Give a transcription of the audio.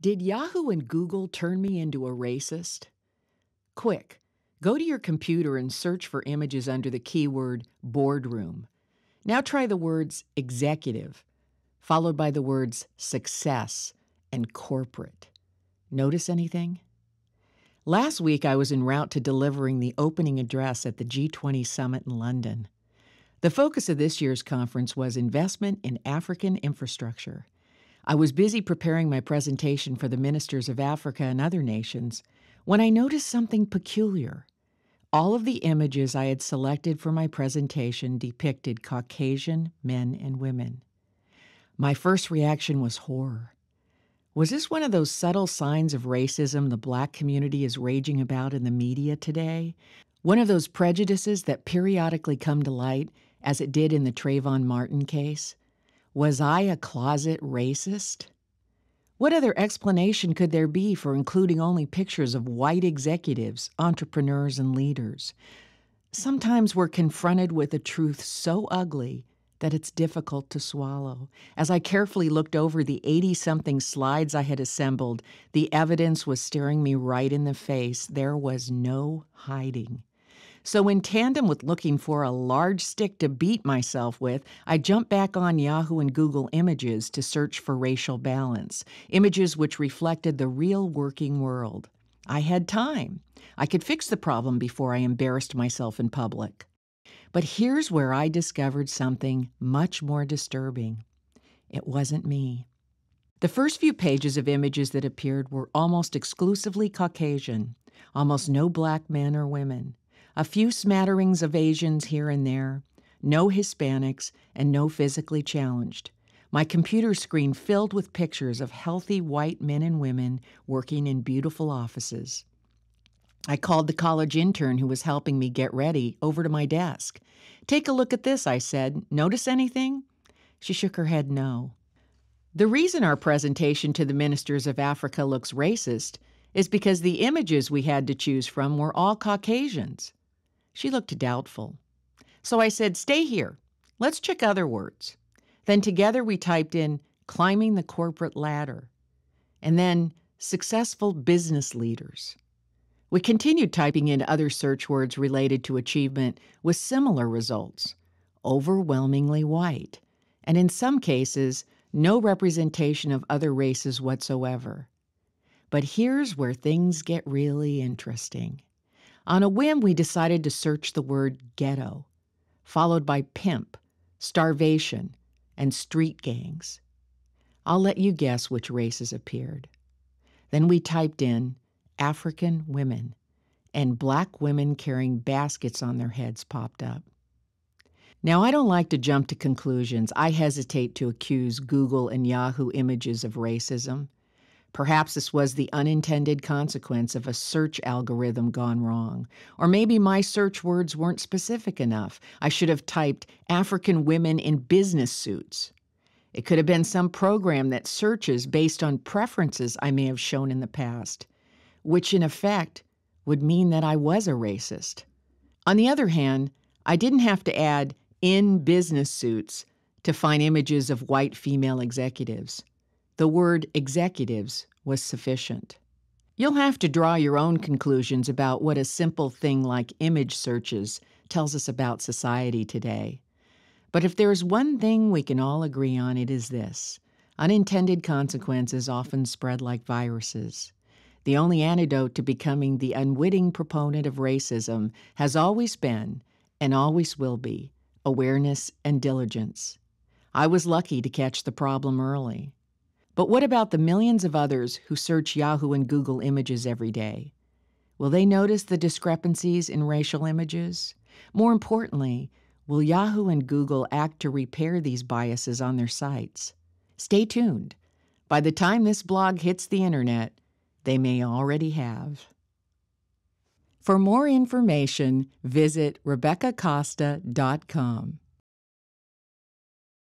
Did Yahoo and Google turn me into a racist? Quick, go to your computer and search for images under the keyword boardroom. Now try the words executive, followed by the words success and corporate. Notice anything? Last week, I was en route to delivering the opening address at the G20 Summit in London. The focus of this year's conference was investment in African infrastructure. I was busy preparing my presentation for the ministers of Africa and other nations when I noticed something peculiar. All of the images I had selected for my presentation depicted Caucasian men and women. My first reaction was horror. Was this one of those subtle signs of racism the Black community is raging about in the media today? One of those prejudices that periodically come to light, as it did in the Trayvon Martin case? Was I a closet racist? What other explanation could there be for including only pictures of white executives, entrepreneurs, and leaders? Sometimes we're confronted with a truth so ugly that it's difficult to swallow. As I carefully looked over the 80-something slides I had assembled, the evidence was staring me right in the face. There was no hiding. So in tandem with looking for a large stick to beat myself with, I jumped back on Yahoo and Google Images to search for racial balance, images which reflected the real working world. I had time. I could fix the problem before I embarrassed myself in public. But here's where I discovered something much more disturbing. It wasn't me. The first few pages of images that appeared were almost exclusively Caucasian, almost no Black men or women. A few smatterings of Asians here and there, no Hispanics, and no physically challenged. My computer screen filled with pictures of healthy white men and women working in beautiful offices. I called the college intern who was helping me get ready over to my desk. "Take a look at this," I said. "Notice anything?" She shook her head no. The reason our presentation to the ministers of Africa looks racist is because the images we had to choose from were all Caucasians. She looked doubtful. So I said, "Stay here. Let's check other words." Then together we typed in climbing the corporate ladder, and then successful business leaders. We continued typing in other search words related to achievement with similar results, overwhelmingly white, and in some cases, no representation of other races whatsoever. But here's where things get really interesting. On a whim, we decided to search the word ghetto, followed by pimp, starvation, and street gangs. I'll let you guess which races appeared. Then we typed in African women, and Black women carrying baskets on their heads popped up. Now, I don't like to jump to conclusions. I hesitate to accuse Google and Yahoo images of racism. Perhaps this was the unintended consequence of a search algorithm gone wrong. Or maybe my search words weren't specific enough. I should have typed African women in business suits. It could have been some program that searches based on preferences I may have shown in the past, which in effect would mean that I was a racist. On the other hand, I didn't have to add in business suits to find images of white female executives. The word executives was sufficient. You'll have to draw your own conclusions about what a simple thing like image searches tells us about society today. But if there's one thing we can all agree on, it is this: unintended consequences often spread like viruses. The only antidote to becoming the unwitting proponent of racism has always been, and always will be, awareness and diligence. I was lucky to catch the problem early. But what about the millions of others who search Yahoo and Google images every day? Will they notice the discrepancies in racial images? More importantly, will Yahoo and Google act to repair these biases on their sites? Stay tuned. By the time this blog hits the internet, they may already have. For more information, visit RebeccaCosta.com.